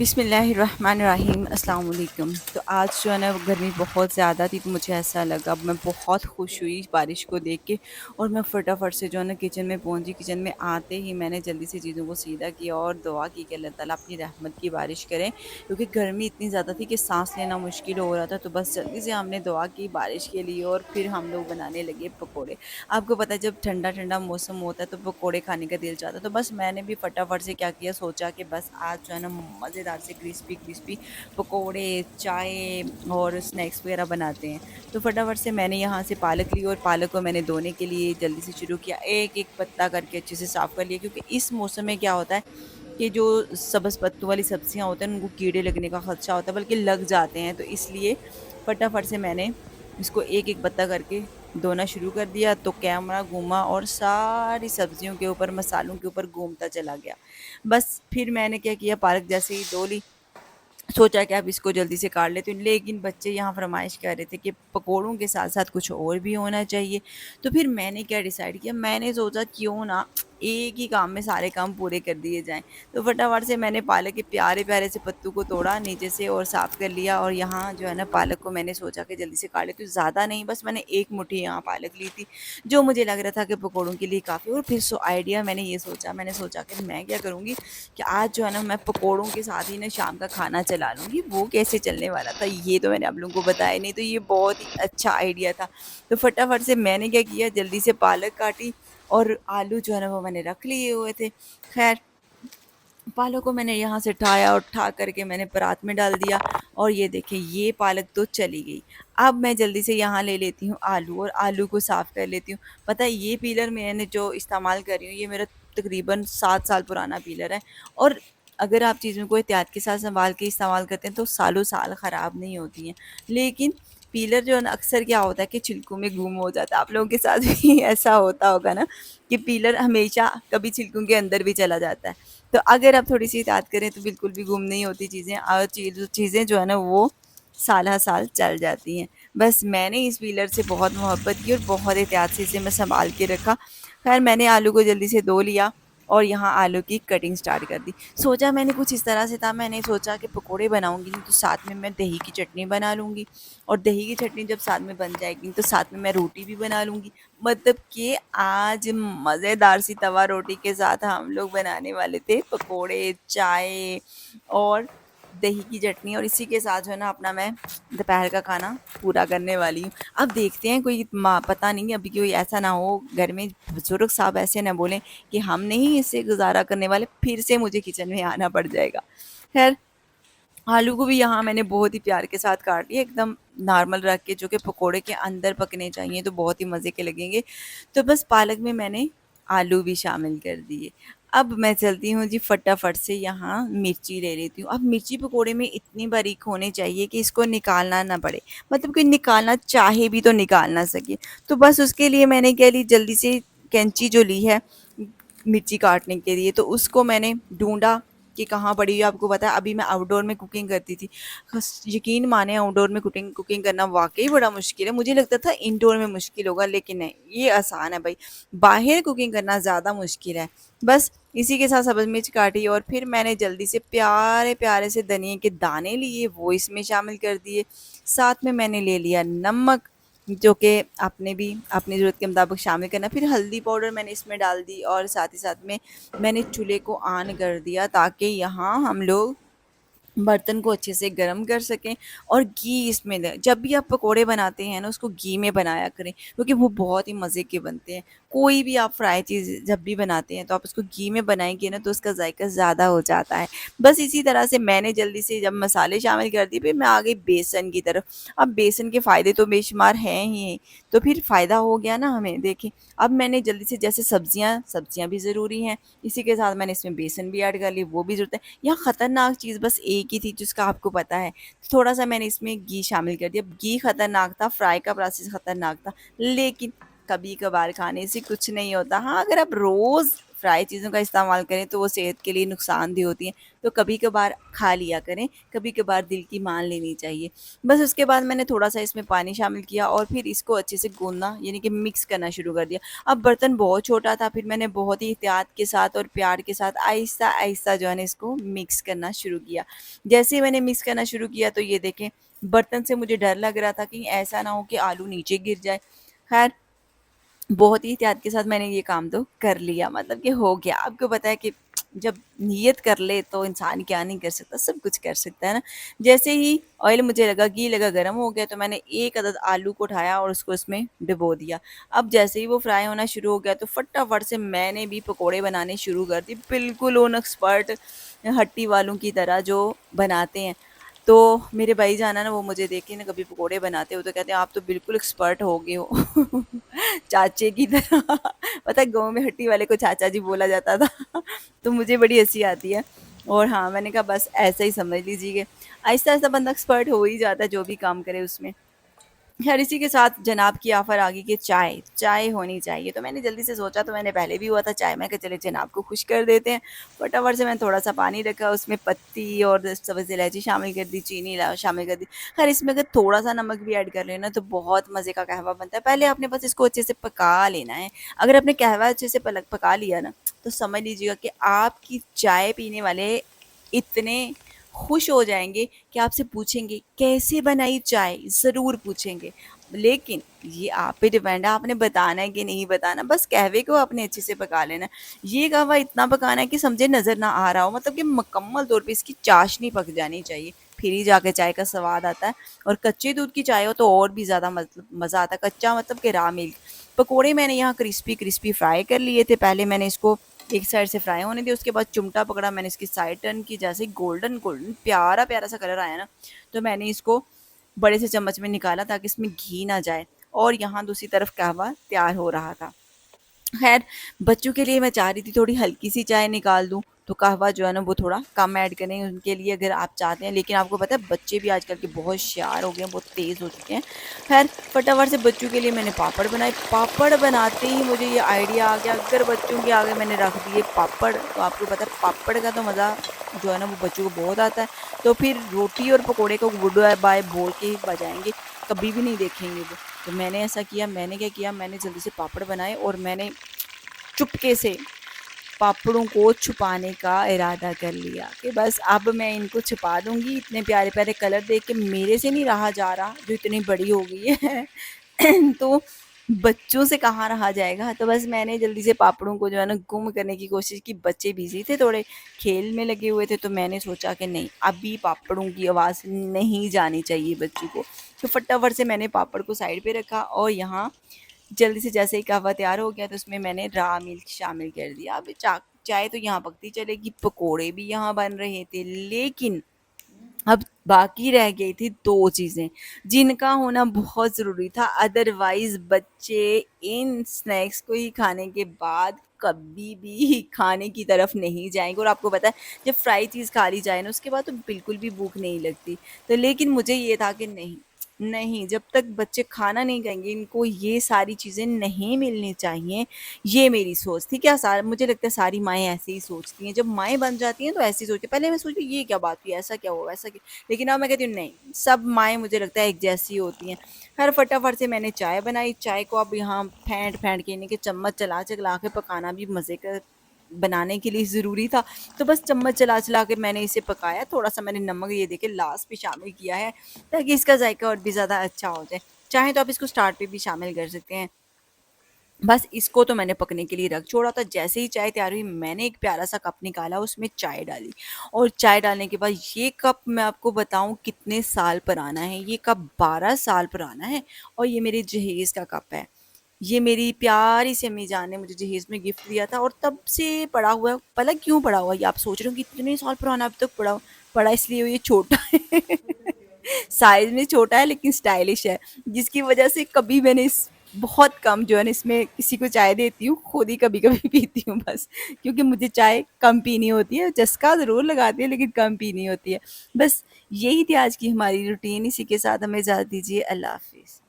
बिस्मिल्लाहिर्रहमानिर्रहीम अस्सलाम वालेकुम। तो आज जो है ना गर्मी बहुत ज़्यादा थी, तो मुझे ऐसा लगा, मैं बहुत खुश हुई बारिश को देख के और मैं फटाफट से जो है ना किचन में पहुंची। किचन में आते ही मैंने जल्दी से चीज़ों को सीधा किया और दुआ की कि अल्लाह ताला अपनी रहमत की बारिश करें, क्योंकि गर्मी इतनी ज़्यादा थी कि सांस लेना मुश्किल हो रहा था। तो बस जल्दी से हमने दुआ की बारिश के लिए और फिर हम लोग बनाने लगे पकौड़े। आपको पता है जब ठंडा ठंडा मौसम होता है तो पकौड़े खाने का दिल चाहता है। तो बस मैंने भी फटाफट से क्या किया, सोचा कि बस आज जो है ना मज़ेदार से क्रिस्पी क्रिस्पी पकौड़े, चाय और स्नैक्स वगैरह बनाते हैं। तो फटाफट से मैंने यहाँ से पालक ली और पालक को मैंने धोने के लिए जल्दी से शुरू किया। एक एक पत्ता करके अच्छे से साफ़ कर लिया, क्योंकि इस मौसम में क्या होता है कि जो सब्ज़ पत्तों वाली सब्जियाँ होती हैं उनको कीड़े लगने का खदशा होता है, बल्कि लग जाते हैं। तो इसलिए फटाफट से मैंने इसको एक एक पत्ता करके धोना शुरू कर दिया। तो कैमरा घूमा और सारी सब्जियों के ऊपर, मसालों के ऊपर घूमता चला गया। बस फिर मैंने क्या किया, पालक जैसे ही धो ली, सोचा कि अब इसको जल्दी से काट लेती हूँ। लेकिन बच्चे यहाँ फ़रमाइश कर रहे थे कि पकौड़ों के साथ-साथ कुछ और भी होना चाहिए। तो फिर मैंने क्या डिसाइड किया, मैंने सोचा क्यों ना एक ही काम में सारे काम पूरे कर दिए जाएँ। तो फटाफट से मैंने पालक के प्यारे-प्यारे से पत्तों को तोड़ा नीचे से और साफ़ कर लिया, और यहाँ जो है ना पालक को मैंने सोचा कि जल्दी से काट लेती हूँ। ज़्यादा नहीं, बस मैंने 1 मुट्ठी यहाँ पालक ली थी, जो मुझे लग रहा था कि पकौड़ों के लिए काफ़ी। और फिर आइडिया मैंने ये सोचा, मैंने सोचा कि मैं क्या करूँगी कि आज जो है ना मैं पकोड़ों के साथ ही ना शाम का खाना चला लूँगी। वो कैसे चलने वाला था ये तो मैंने आप लोगों को बताया नहीं, तो ये बहुत ही अच्छा आइडिया था। तो फटाफट से मैंने क्या किया, जल्दी से पालक काटी और आलू जो है ना वो मैंने रख लिए हुए थे। ख़ैर, पालक को मैंने यहाँ से उठाया और उठा करके मैंने परात में डाल दिया, और ये देखिए ये पालक तो चली गई। अब मैं जल्दी से यहाँ ले लेती हूँ आलू और आलू को साफ़ कर लेती हूँ। पता है ये पीलर मैंने जो इस्तेमाल कर रही हूँ, ये मेरा तकरीबन 7 साल पुराना पीलर है, और अगर आप चीज़ों को एहतियात के साथ सँभाल के इस्तेमाल करते हैं तो सालों साल ख़राब नहीं होती हैं। लेकिन पीलर जो है ना अक्सर क्या होता है कि छिलकों में गुम हो जाता है। आप लोगों के साथ भी ऐसा होता होगा ना कि पीलर हमेशा कभी छिलकों के अंदर भी चला जाता है। तो अगर आप थोड़ी-सी एहतियात करें तो बिल्कुल भी गुम नहीं होती चीज़ें, और चीज़ें जो है ना वो साल-हा-साल चल जाती हैं। बस मैंने इस व्हीलर से बहुत मोहब्बत की और बहुत एहतियात से इसे मैं सँभाल के रखा। ख़ैर मैंने आलू को जल्दी से धो लिया और यहाँ आलू की कटिंग स्टार्ट कर दी। सोचा मैंने कुछ इस तरह से था, मैंने सोचा कि पकोड़े बनाऊँगी तो साथ में मैं दही की चटनी बना लूँगी, और दही की चटनी जब साथ में बन जाएगी तो साथ में मैं रोटी भी बना लूँगी। मतलब कि आज मज़ेदार सी तवा रोटी के साथ हम लोग बनाने वाले थे पकोड़े, चाय और दही की चटनी, और इसी के साथ जो है ना अपना मैं दोपहर का खाना पूरा करने वाली हूँ। अब देखते हैं, कोई पता नहीं अभी कोई ऐसा ना हो घर में बुजुर्ग साहब ऐसे ना बोलें कि हम नहीं इससे गुज़ारा करने वाले, फिर से मुझे किचन में आना पड़ जाएगा। ख़ैर, आलू को भी यहाँ मैंने बहुत ही प्यार के साथ काट लिया, एकदम नॉर्मल रख के, जो कि पकोड़े के अंदर पकने चाहिए तो बहुत ही मज़े के लगेंगे। तो बस पालक में मैंने आलू भी शामिल कर दिए। अब मैं चलती हूँ जी, फटाफट से यहाँ मिर्ची ले लेती हूँ। अब मिर्ची पकोड़े में इतनी बारीक होनी चाहिए कि इसको निकालना ना पड़े, मतलब कि निकालना चाहे भी तो निकाल ना सके। तो बस उसके लिए मैंने क्या ली, जल्दी से कैंची जो ली है मिर्ची काटने के लिए, तो उसको मैंने ढूँढा कि कहाँ पड़ी है। आपको पता है अभी मैं आउटडोर में कुकिंग करती थी। यकीन माने आउटडोर में कुकिंग कुकिंग करना वाक़ई बड़ा मुश्किल है। मुझे लगता था इंडोर में मुश्किल होगा, लेकिन नहीं, ये आसान है भाई। बाहर कुकिंग करना ज़्यादा मुश्किल है। बस इसी के साथ सब्ज़ मिर्च काटी और फिर मैंने जल्दी से प्यारे-प्यारे से धनिये के दाने लिए, वो इसमें शामिल कर दिए। साथ में मैंने ले लिया नमक, जो कि आपने भी अपनी ज़रूरत के मुताबिक शामिल करना। फिर हल्दी पाउडर मैंने इसमें डाल दी, और साथ ही साथ में मैंने चूल्हे को ऑन कर दिया ताकि यहाँ हम लोग बर्तन को अच्छे से गर्म कर सकें और घी इसमें दें। जब भी आप पकोड़े बनाते हैं ना, उसको घी में बनाया करें, क्योंकि वो बहुत ही मज़े के बनते हैं। कोई भी आप फ्राई चीज़ जब भी बनाते हैं तो आप उसको घी में बनाएँगे ना, तो उसका ज़ायका ज़्यादा हो जाता है। बस इसी तरह से मैंने जल्दी से जब मसाले शामिल कर दिए, फिर मैं आ गई बेसन की तरफ। अब बेसन के फ़ायदे तो बेशुमार हैं ही, तो फिर फ़ायदा हो गया ना हमें। देखिए, अब मैंने जल्दी से, जैसे सब्जियाँ सब्जियाँ भी ज़रूरी हैं, इसी के साथ मैंने इसमें बेसन भी ऐड कर ली, वो भी ज़रूरत है। यहाँ ख़तरनाक चीज़ बस एक ही थी जिसका आपको पता है, थोड़ा-सा मैंने इसमें घी शामिल कर दिया। घी ख़तरनाक था, फ्राई का प्रोसेस ख़तरनाक था, लेकिन कभी-कभार खाने से कुछ नहीं होता। हाँ, अगर आप रोज़ फ्राई चीज़ों का इस्तेमाल करें तो वो सेहत के लिए नुकसानदेह होती हैं। तो कभी-कभार खा लिया करें, कभी-कभार दिल की मान लेनी चाहिए। बस उसके बाद मैंने थोड़ा-सा इसमें पानी शामिल किया और फिर इसको अच्छे से गूँदना यानी कि मिक्स करना शुरू कर दिया। अब बर्तन बहुत छोटा था, फिर मैंने बहुत ही एहतियात के साथ और प्यार के साथ आहिस्ता-आहिस्ता जो है ना इसको मिक्स करना शुरू किया। जैसे ही मैंने मिक्स करना शुरू किया तो ये देखें, बर्तन से मुझे डर लग रहा था कहीं ऐसा ना हो कि आलू नीचे गिर जाए। ख़ैर बहुत ही एहतियात के साथ मैंने ये काम तो कर लिया, मतलब कि हो गया। आपको पता है कि जब नियत कर ले तो इंसान क्या नहीं कर सकता, सब कुछ कर सकता है ना। जैसे ही ऑयल मुझे लगा घी लगा गर्म हो गया तो मैंने एक अदद आलू को उठाया और उसको इसमें डुबो दिया। अब जैसे ही वो फ्राई होना शुरू हो गया तो फटाफट से मैंने भी पकोड़े बनाने शुरू कर दिए, बिल्कुल उन एक्सपर्ट हट्टी वालों की तरह जो बनाते हैं। तो मेरे भाईजान है ना, वो मुझे देख के ना कभी पकोड़े बनाते हो तो कहते हैं आप तो बिल्कुल एक्सपर्ट हो गए हो चाचे की तरह। पता है गाँव में हट्टी वाले को चाचा जी बोला जाता था तो मुझे बड़ी हँसी आती है। और हाँ, मैंने कहा बस ऐसा ही समझ लीजिए कि आहिस्ता-आहिस्ता बंदा एक्सपर्ट हो ही जाता है जो भी काम करे उसमें। ख़ैर इसी के साथ जनाब की ऑफ़र आ गई कि चाय, चाय होनी चाहिए। तो मैंने जल्दी से सोचा, तो मैंने पहले भी हुआ था चाय, मैं कहा चले जनाब को खुश कर देते हैं। फटाफट से मैंने थोड़ा-सा पानी रखा, उसमें पत्ती और सब्ज़ इलायची शामिल कर दी, चीनी ला शामिल कर दी। ख़ैर इसमें अगर थोड़ा-सा नमक भी ऐड कर लें ना तो बहुत मज़े का कहवा बनता है। पहले आपने बस इसको अच्छे से पका लेना है। अगर आपने कहवा अच्छे से पलक पका लिया ना तो समझ लीजिएगा कि आपकी चाय पीने वाले इतने खुश हो जाएँगे कि आपसे पूछेंगे, "कैसे बनाई चाय?" ज़रूर पूछेंगे। लेकिन ये आप पे डिपेंड है, आपने बताना है कि नहीं बताना। बस कहवे को आपने अच्छे से पका लेना है। ये कहवा इतना पकाना है कि समझे नज़र ना आ रहा हो, मतलब कि मुकम्मल तौर पे इसकी चाशनी पक जानी चाहिए, फिर ही जाके चाय का स्वाद आता है। और कच्चे दूध की चाय हो तो और भी ज़्यादा मतलब मज़ा आता है, कच्चा मतलब कि रॉ मिल्क। पकोड़े मैंने यहाँ क्रिस्पी-क्रिस्पी फ्राई कर लिए थे। पहले मैंने इसको एक साइड से फ्राई होने दिया, उसके बाद चिमटा पकड़ा, मैंने इसकी साइड टर्न की, जैसे ही गोल्डन-गोल्डन प्यारा-प्यारा सा कलर आया ना, तो मैंने इसको बड़े से चम्मच में निकाला ताकि इसमें घी ना जाए। और यहाँ दूसरी तरफ कहवा तैयार हो रहा था। ख़ैर बच्चों के लिए मैं चाह रही थी थोड़ी हल्की-सी चाय निकाल दूँ, तो कहवा जो है ना वो थोड़ा कम ऐड करें उनके लिए अगर आप चाहते हैं। लेकिन आपको पता है बच्चे भी आजकल के बहुत होशियार हो गए हैं, बहुत तेज़ हो चुके हैं। ख़ैर फटाफट से बच्चों के लिए मैंने पापड़ बनाए। पापड़ बनाते ही मुझे ये आइडिया आ गया, अगर बच्चों के आगे मैंने रख दिए पापड़ तो आपको पता है पापड़ का तो मज़ा जो है ना वो बच्चों को बहुत आता है। तो फिर रोटी और पकोड़े को गुड बाय बोल के ही बजाएँगे, कभी भी नहीं देखेंगे वो। तो मैंने ऐसा किया, मैंने क्या किया, मैंने जल्दी से पापड़ बनाए और मैंने चुपके से पापड़ों को छुपाने का इरादा कर लिया कि बस अब मैं इनको छुपा दूँगी। इतने प्यारे-प्यारे कलर देख के मेरे से नहीं रहा जा रहा, जो इतनी बड़ी हो गई है। तो बच्चों से कहाँ रहा जाएगा, तो बस मैंने जल्दी से पापड़ों को जो है ना गुम करने की कोशिश की। बच्चे बिज़ी थे, थोड़े खेल में लगे हुए थे, तो मैंने सोचा कि नहीं, अभी पापड़ों की आवाज़ नहीं जानी चाहिए बच्चों को। तो फटाफट से मैंने पापड़ को साइड पे रखा और यहाँ जल्दी से जैसे ही कहवा तैयार हो गया तो उसमें मैंने रॉ मिल्क शामिल कर दिया। अब चाय तो यहाँ पकती चलेगी, पकोड़े भी यहाँ बन रहे थे, लेकिन अब बाकी रह गई थी 2 चीज़ें, जिनका होना बहुत ज़रूरी था, अदरवाइज़ बच्चे इन स्नैक्स को ही खाने के बाद कभी भी खाने की तरफ नहीं जाएँगे। और आपको पता है जब फ्राई चीज़ खा ली जाए ना उसके बाद तो बिल्कुल भी भूख नहीं लगती। तो लेकिन मुझे ये था कि नहीं, नहीं जब तक बच्चे खाना नहीं खाएँगे इनको ये सारी चीज़ें नहीं मिलनी चाहिए, ये मेरी सोच थी। क्या सार मुझे लगता है सारी माएँ ऐसे ही सोचती हैं, जब माएँ बन जाती हैं तो ऐसे ही सोचती हैं। पहले मैं सोचती ये क्या बात हुई, ऐसा क्या हुआ, वैसा क्या, लेकिन अब मैं कहती हूँ नहीं, सब माएँ मुझे लगता है एक जैसी होती हैं। ख़ैर फटाफट से मैंने चाय बनाई, चाय को अब यहाँ फेंट-फेंट के यानी कि चम्मच चला-चला के पकाना भी मज़े का बनाने के लिए ज़रूरी था। तो बस चम्मच चला-चला के मैंने इसे पकाया, थोड़ा-सा मैंने नमक ये देखिए लास्ट में शामिल किया है ताकि इसका ज़ायका और भी ज़्यादा अच्छा हो जाए। चाहें तो आप इसको स्टार्ट पे भी शामिल कर सकते हैं। बस इसको तो मैंने पकने के लिए रख छोड़ा था। जैसे ही चाय तैयार हुई मैंने एक प्यारा-सा कप निकाला, उसमें चाय डाली और चाय डालने के बाद ये कप मैं आपको बताऊँ कितने साल पुराना है, ये कप 12 साल पुराना है और ये मेरे जहेज़ का कप है। ये मेरी प्यारी सी अम्मी जान ने मुझे जहेज़ में गिफ्ट दिया था और तब से पड़ा हुआ है। भला क्यों पड़ा हुआ है? ये आप सोच रहे हो कि इतने साल पुराना अब तक पड़ा पड़ा इसलिए ये छोटा है। साइज़ में छोटा है लेकिन स्टाइलिश है, जिसकी वज़ह से कभी मैंने इस बहुत कम जो है ना इसमें किसी को चाय देती हूँ, खुद ही कभी-कभी पीती हूँ बस, क्योंकि मुझे चाय कम पीनी होती है, चस्का ज़रूर लगाती है लेकिन कम पीनी होती है। बस यही थी आज की हमारी रूटीन, इसी के साथ हमें इजाज़त दीजिए, अल्लाह हाफ़िज़।